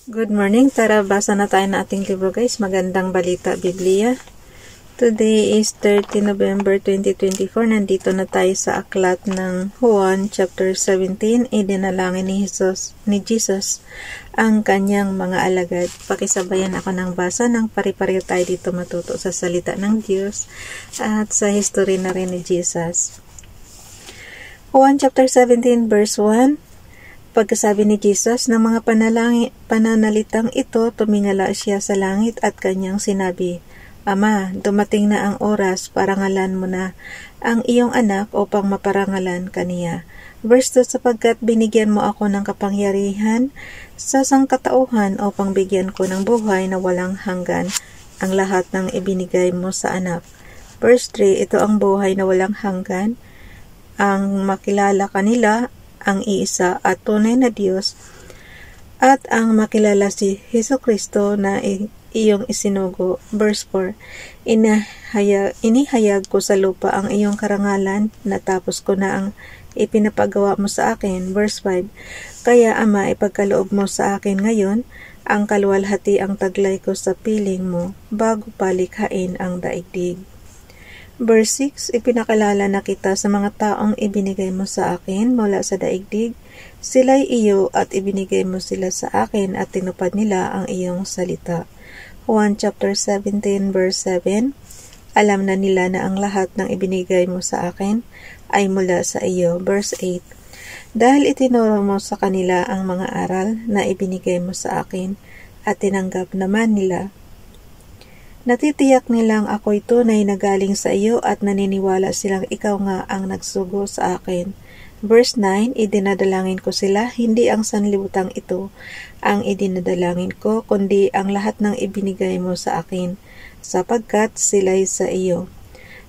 Good morning. Tara, basa na tayo ng ating libro guys. Magandang Balita Biblia. Today is 30 November 2024. Nandito na tayo sa aklat ng Juan chapter 17. Idinalangin ni Jesus ang kanyang mga alagad. Pakisabayan ako ng basa ng pari-pareho tayo dito matuto sa salita ng Diyos at sa history na rin ni Jesus. Juan chapter 17 verse 1. Pagkasabi ni Jesus ng mga pananalitang ito, tumingala siya sa langit at kanyang sinabi, Ama, dumating na ang oras, parangalan mo na ang iyong anak upang maparangalan kaniya. Verse 2, sapagkat binigyan mo ako ng kapangyarihan sa sangkatauhan upang bigyan ko ng buhay na walang hanggan ang lahat ng ibinigay mo sa anak. Verse 3, ito ang buhay na walang hanggan, ang makilala kanila ang iisa at tunay na Diyos at ang makilala si Jesucristo na iyong isinugo. Verse 4, inihayag ko sa lupa ang iyong karangalan, natapos ko na ang ipinapagawa mo sa akin. Verse 5, kaya Ama, ipagkaloob mo sa akin ngayon ang kaluwalhati ang taglay ko sa piling mo bago palikhain ang daigdig. Verse 6, ipinakalala na kita sa mga taong ibinigay mo sa akin mula sa daigdig. Sila'y iyo at ibinigay mo sila sa akin at tinupad nila ang iyong salita. Juan chapter 17 verse 7, alam na nila na ang lahat ng ibinigay mo sa akin ay mula sa iyo. Verse 8, dahil itinuro mo sa kanila ang mga aral na ibinigay mo sa akin at tinanggap naman nila. Natitiyak nilang ako'y tunay na galing sa iyo at naniniwala silang ikaw nga ang nagsugo sa akin. Verse 9, idinadalangin ko sila, hindi ang sanlibutang ito ang idinadalangin ko, kundi ang lahat ng ibinigay mo sa akin, sapagkat sila'y sa iyo.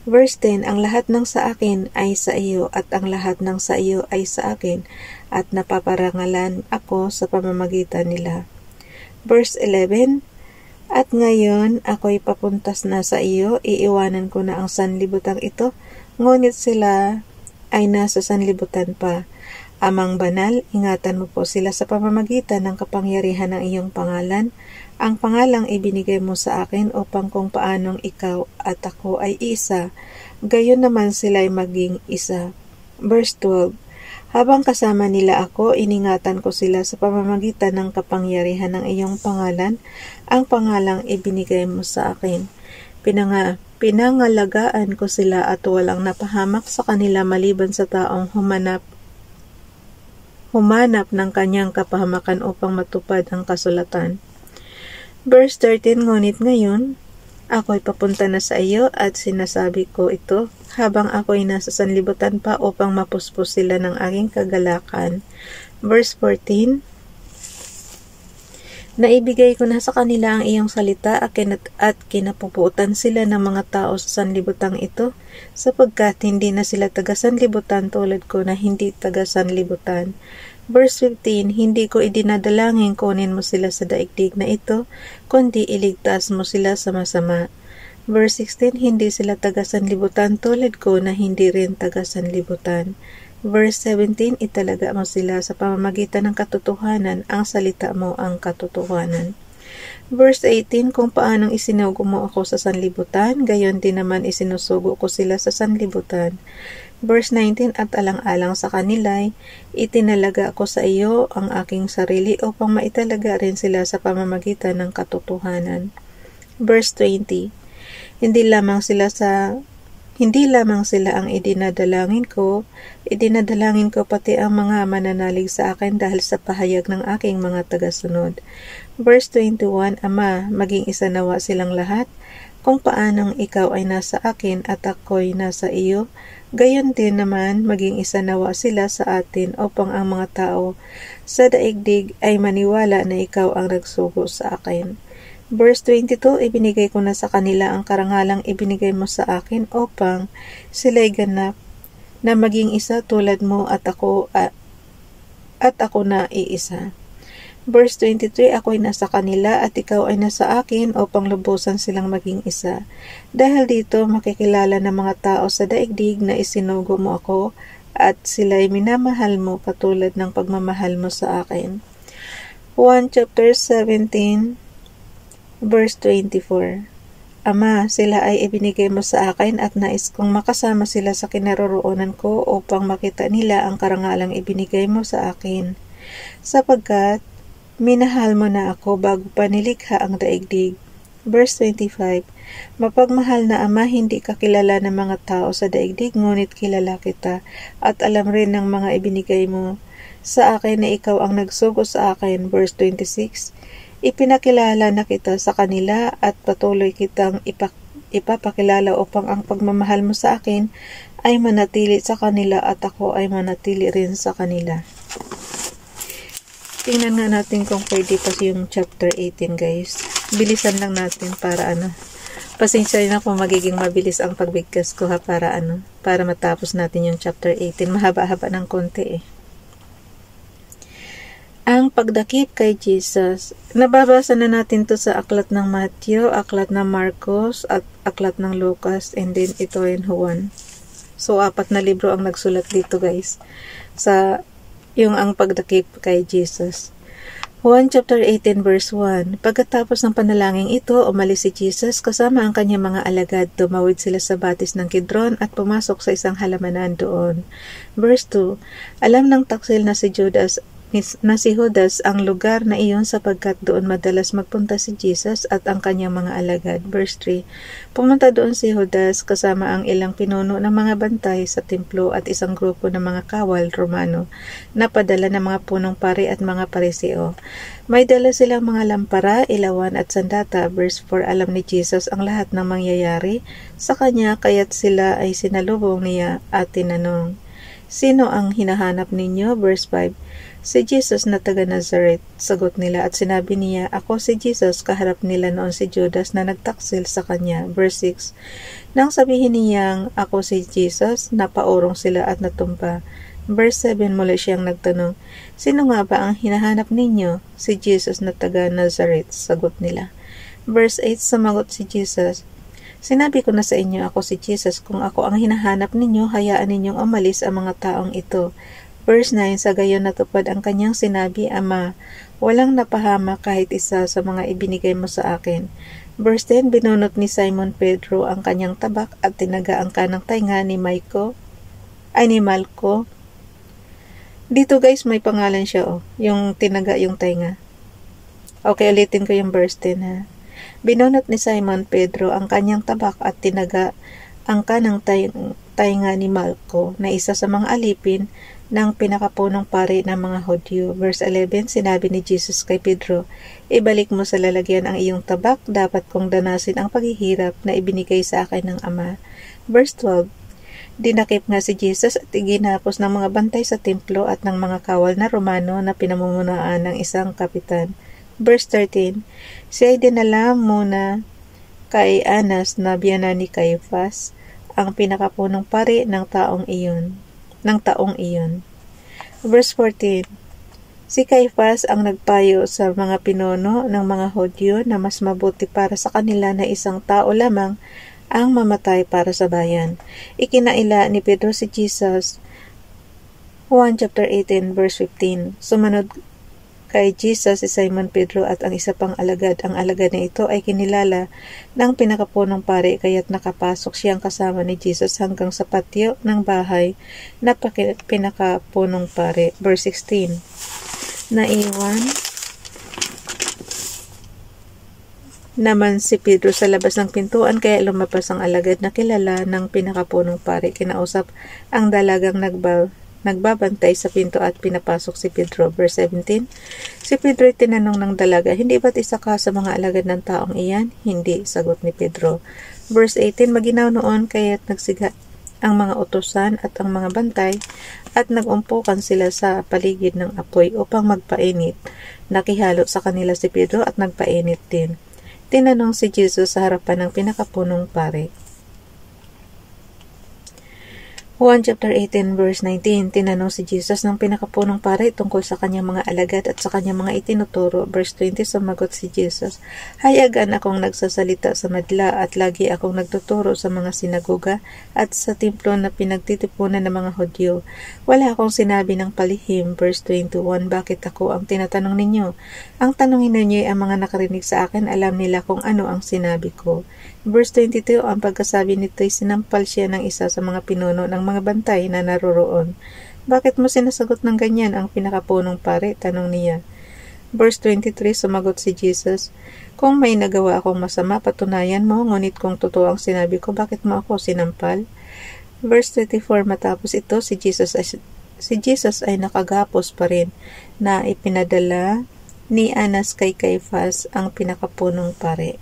Verse 10, ang lahat ng sa akin ay sa iyo at ang lahat ng sa iyo ay sa akin at napaparangalan ako sa pamamagitan nila. Verse 11, at ngayon, ako'y papuntas na sa iyo, iiwanan ko na ang sanlibutang ito, ngunit sila ay nasa sanlibutan pa. Amang banal, ingatan mo po sila sa pamamagitan ng kapangyarihan ng iyong pangalan, ang pangalang ibinigay mo sa akin upang kung paanong ikaw at ako ay isa, gayon naman sila ay maging isa. Verse 12, habang kasama nila ako, iningatan ko sila sa pamamagitan ng kapangyarihan ng iyong pangalan, ang pangalang ibinigay mo sa akin. Pinangalagaan ko sila at walang napahamak sa kanila maliban sa taong humanap ng kanyang kapahamakan upang matupad ang kasulatan. Verse 13, ngunit ngayon, ako'y papunta na sa iyo at sinasabi ko ito habang ako'y nasa sanlibutan pa upang mapuspos sila ng aking kagalakan. Verse 14, naibigay ko na sa kanila ang iyong salita at kinapuputan sila ng mga tao sa sanlibutang ito, sapagkat hindi na sila taga-sanlibutan tulad ko na hindi taga-sanlibutan. Verse 15, hindi ko idinadalangin kunin mo sila sa daigdig na ito, kundi iligtas mo sila sa masama. Verse 16, hindi sila taga-sanlibutan tulad ko na hindi rin taga-sanlibutan. Verse 17, italaga mo sila sa pamamagitan ng katotohanan, ang salita mo ang katotohanan. Verse 18, kung paanong isinugo mo ako sa sanlibutan, gayon din naman isinusugo ko sila sa sanlibutan. Verse 19, at alang-alang sa kanila'y itinalaga ko sa iyo ang aking sarili upang maitalaga rin sila sa pamamagitan ng katotohanan. Verse 20, hindi lamang sila ang idinadalangin ko pati ang mga mananalig sa akin dahil sa pahayag ng aking mga tagasunod. Verse 21, Ama, maging isa nawa silang lahat, kung paanong ikaw ay nasa akin at ako'y nasa iyo, gayon din naman maging isa nawa sila sa atin upang ang mga tao sa daigdig ay maniwala na ikaw ang nagsugo sa akin. Verse 22, ibinigay ko na sa kanila ang karangalang ibinigay mo sa akin upang sila'y ganap na maging isa tulad mo at ako na iisa. Verse 23, ako'y nasa kanila at ikaw ay nasa akin upang lubusan silang maging isa. Dahil dito makikilala ng mga tao sa daigdig na isinugo mo ako at sila'y minamahal mo katulad ng pagmamahal mo sa akin. Juan chapter 17 verse 24. Ama, sila ay ibinigay mo sa akin at nais kong makasama sila sa kinaroroonan ko upang makita nila ang karangalang ibinigay mo sa akin. Sapagkat minahal mo na ako bago pa nilikha ang daigdig. Verse 25. Mapagmahal na Ama, hindi ka kilala ng mga tao sa daigdig, ngunit kilala kita, at alam rin ng mga ibinigay mo sa akin na ikaw ang nagsugo sa akin. Verse 26. Ipinakilala na kita sa kanila at patuloy kitang ipapakilala upang ang pagmamahal mo sa akin ay manatili sa kanila at ako ay manatili rin sa kanila. Tingnan nga natin kung pwede pa yung chapter 18 guys. Bilisan lang natin para pasensya na kung magiging mabilis ang pagbigkas ko para matapos natin yung chapter 18. Mahaba-haba ng konti eh. Ang pagdakip kay Jesus. Nababasa na natin to sa aklat ng Matthew, aklat ng Marcos, at aklat ng Lucas, and then ito yung Juan. So, 4 na libro ang nagsulat dito guys. Sa yung ang pagdakip kay Jesus. Juan chapter 18 verse 1. Pagkatapos ng panalangin ito, umalis si Jesus kasama ang kanyang mga alagad. Tumawid sila sa batis ng Kidron at pumasok sa isang halamanan doon. Verse 2. Alam ng taksil na si Judas ang lugar na iyon sapagkat doon madalas magpunta si Jesus at ang kanyang mga alagad. Verse 3. Pumunta doon si Judas kasama ang ilang pinuno ng mga bantay sa templo at isang grupo ng mga kawal Romano na padala ng mga punong pari at mga pariseo. May dala silang mga lampara, ilawan at sandata. Verse 4. Alam ni Jesus ang lahat ng mangyayari sa kanya, kaya't sila ay sinalubong niya at tinanong, sino ang hinahanap ninyo? Verse 5. Si Jesus na taga Nazareth, sagot nila at sinabi niya, ako si Jesus. Kaharap nila noon si Judas na nagtaksil sa kanya. Verse 6. Nang sabihin niyang ako si Jesus, napaurong sila at natumpa. Verse 7, muli siyang nagtanong, sino nga ba ang hinahanap ninyo? Si Jesus na taga Nazareth, sagot nila. Verse 8, sumagot si Jesus, sinabi ko na sa inyo, ako si Jesus. Kung ako ang hinahanap ninyo, hayaan ninyong umalis ang mga taong ito. Verse 9, sa gayon natupad ang kanyang sinabi, Ama, walang napahama kahit isa sa mga ibinigay mo sa akin. Verse 10, binunot ni Simon Pedro ang kanyang tabak at tinaga ang kanang tainga ni Malco. Dito guys, may pangalan siya yung tinaga yung tainga. Okay, ulitin ko yung verse 10 ha. Binunot ni Simon Pedro ang kanyang tabak at tinaga ang kanang tainga ni Malco na isa sa mga alipin ng pinakapunong pari ng mga Hudyo. Verse 11, sinabi ni Jesus kay Pedro, ibalik mo sa lalagyan ang iyong tabak, dapat kong danasin ang paghihirap na ibinigay sa akin ng Ama. Verse 12, dinakip nga si Jesus at iginapos ng mga bantay sa templo at ng mga kawal na Romano na pinamumunuan ng isang kapitan. Verse 13, siya ay dinala muna kay Anas na biyanan ni Caiaphas, ang pinakapunong pari ng taong iyon. Verse 14, si Caiaphas ang nagpayo sa mga pinuno ng mga Hudyo na mas mabuti para sa kanila na isang tao lamang ang mamatay para sa bayan. Ikinaila ni Pedro si Jesus. Juan chapter 18 verse 15, sumunod kay Jesus si Simon Pedro at ang isa pang alagad. Ang alagad na ito ay kinilala ng pinakapunong pari, kaya't nakapasok siyang kasama ni Jesus hanggang sa patio ng bahay na pinakapunong pari. Verse 16, naiwan naman si Pedro sa labas ng pintuan, kaya lumabas ang alagad na kilala ng pinakapunong pari. Kinausap ang dalagang nagbabantay sa pinto at pinapasok si Pedro. Verse 17, si Pedro tinanong ng dalaga, hindi ba't isa ka sa mga alagad ng taong iyan? Hindi, sagot ni Pedro. Verse 18, maginaw noon kaya't nagsiga ang mga utusan at ang mga bantay at nagumpukan sila sa paligid ng apoy upang magpainit. Nakihalo sa kanila si Pedro at nagpainit din. Tinanong si Jesus sa harapan ng pinakapunong pari, Juan chapter 18 verse 19, tinanong si Jesus ng pinakapunong pari tungkol sa kanyang mga alagad at sa kanyang mga itinuturo. Verse 20, sumagot si Jesus, hayagan akong nagsasalita sa madla at lagi akong nagtuturo sa mga sinagoga at sa templo na pinagtitipunan ng mga Hudyo. Wala akong sinabi ng palihim. Verse 21, bakit ako ang tinatanong ninyo? Ang tanongin ninyo ay ang mga nakarinig sa akin, alam nila kung ano ang sinabi ko. Verse 22, ang pagkasabi nito ay sinampal siya ng isa sa mga pinuno ng mga bantay na naroroon. Bakit mo sinasagot ng ganyan ang pinakapunong pari? Tanong niya. Verse 23, sumagot si Jesus, kung may nagawa akong masama, patunayan mo, ngunit kung totoo ang sinabi ko, bakit mo ako sinampal? Verse 24, matapos ito, si Jesus ay nakagapos pa rin na ipinadala ni Anas kay Caiphas, ang pinakapunong pari.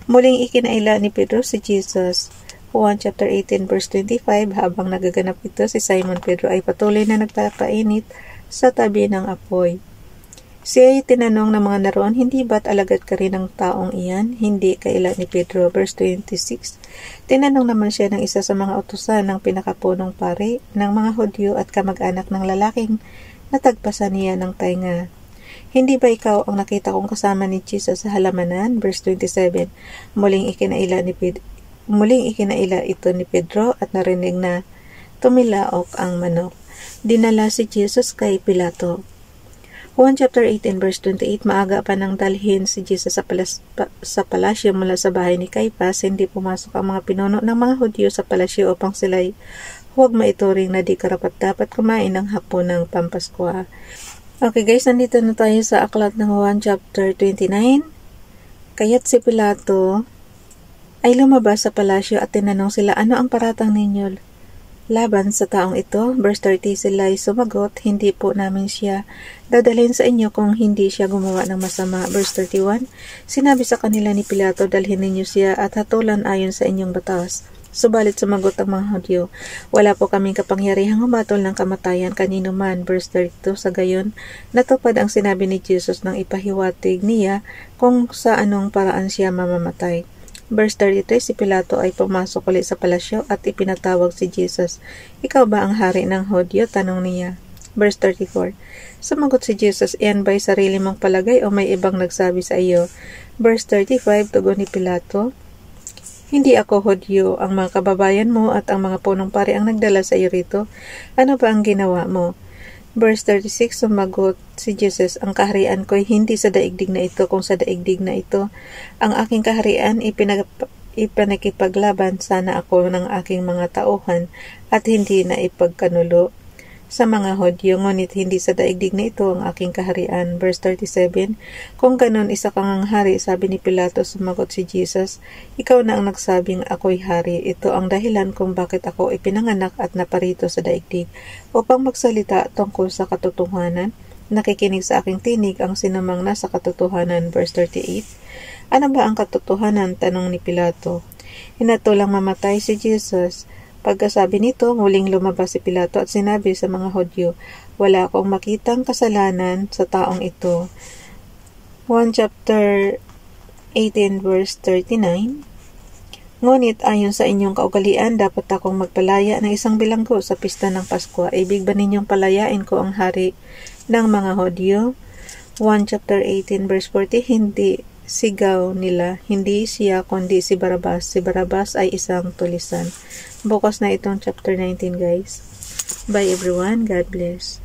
Muling ikinaila ni Pedro si Jesus. Juan chapter 18 verse 25, habang nagaganap ito, si Simon Pedro ay patuloy na nagpapainit sa tabi ng apoy. Siya ay tinanong ng mga naroon, hindi ba't alagad ka rin ng taong iyan? Hindi, kaila ni Pedro. Verse 26, tinanong naman siya ng isa sa mga utusan ng pinakapunong pari ng mga Hudyo at kamag-anak ng lalaking natagpasan niya ng tainga. Hindi ba ikaw ang nakita kong kasama ni Jesus sa halamanan? Verse 27, muling ikinaila ito ni Pedro at narinig na tumilaok ang manok. Dinala si Jesus kay Pilato. Juan chapter 18 verse 28, maaga pa nang dalhin si Jesus sa palasyo mula sa bahay ni Caiphas, hindi pumasok ang mga pinuno ng mga Hudyo sa palasyo upang sila'y huwag maituring na di karapat-dapat kumain ng hapon ng Pampaskwa. Okay guys, nandito na tayo sa aklat ng Juan chapter 29. Kaya't si Pilato ay lumabas sa palasyo at tinanong sila, ano ang paratang ninyo laban sa taong ito? Verse 30, sila ay sumagot, hindi po namin siya dadalhin sa inyo kung hindi siya gumawa ng masama. Verse 31, sinabi sa kanila ni Pilato, dalhin ninyo siya at hatulan ayon sa inyong batas. Subalit sumagot ang mga Hudyo, wala po kaming kapangyarihang humatol ng kamatayan kanino man. Verse 32, sa gayon, natupad ang sinabi ni Jesus nang ipahiwatig niya kung sa anong paraan siya mamamatay. Verse 33, si Pilato ay pumasok ulit sa palasyo at ipinatawag si Jesus. Ikaw ba ang hari ng Hudyo? Tanong niya. Verse 34, sumagot si Jesus, iyan ba'y sarili mong palagay o may ibang nagsabi sa iyo? Verse 35, tugon ni Pilato, hindi ako Hudyo, ang mga kababayan mo at ang mga punong pari ang nagdala sa iyo rito. Ano ba ang ginawa mo? Verse 36, sumagot si Jesus, ang kaharian ko ay hindi sa daigdig na ito, kung sa daigdig na ito. Ang aking kaharian ipinakipaglaban sana ako ng aking mga tauhan at hindi na ipagkanulo sa mga Hudyo, ngunit hindi sa daigdig na ito ang aking kaharian. Verse 37, kung ganon isa kang hari, sabi ni Pilato, sumagot si Jesus, ikaw na ang nagsabing ako'y hari. Ito ang dahilan kung bakit ako ipinanganak at naparito sa daigdig, upang magsalita tungkol sa katotohanan. Nakikinig sa aking tinig ang sinumang nasa katotohanan. Verse 38, ano ba ang katotohanan? Tanong ni Pilato. Hinatulang mamatay si Jesus. Pagkasabi nito, muling lumabas si Pilato at sinabi sa mga Hudyo, wala akong makitang kasalanan sa taong ito. Juan chapter 18 verse 39, ngunit ayon sa inyong kaugalian, dapat akong magpalaya ng isang bilanggo sa pista ng Paskwa. Ibig ba ninyong palayain ko ang hari ng mga Hudyo? Juan chapter 18 verse 40, hindi sigaw nila, hindi siya kundi si Barabas. Si Barabas ay isang tulisan. Bukas na itong chapter 19 guys. Bye everyone. God bless.